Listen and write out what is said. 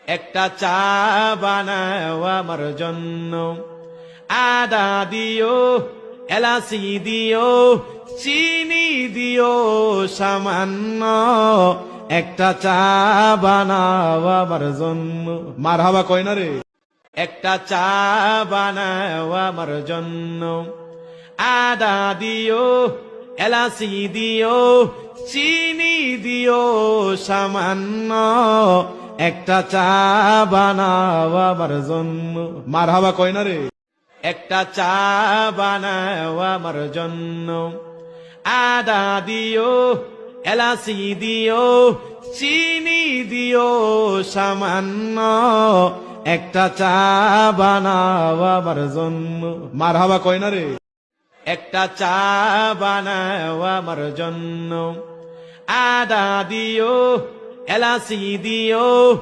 একটা চা বানাও আমার জন্য, আদা দিও, এলাচি দিও, চিনি দিও সামান্য। একটা চা বানাও আমার জন্য। মারহাবা কয় না রে। একটা চা বানাও আমার জন্য, আদা দিও, এলাচি দিও, চিনি দিও সামান্য। একটা চা বানাও আমার জন্য। মারহাবা কয় না রে। একটা চা বানাও আমার জন্য, আদা দিও, এলাচি দিও, চিনি দিও সামান্য। একটা চা বানাও আমার জন্য। মারহাবা কয় না রে। একটা চা বানাও আমার জন্য, আদা দিও, এলাচি দিও,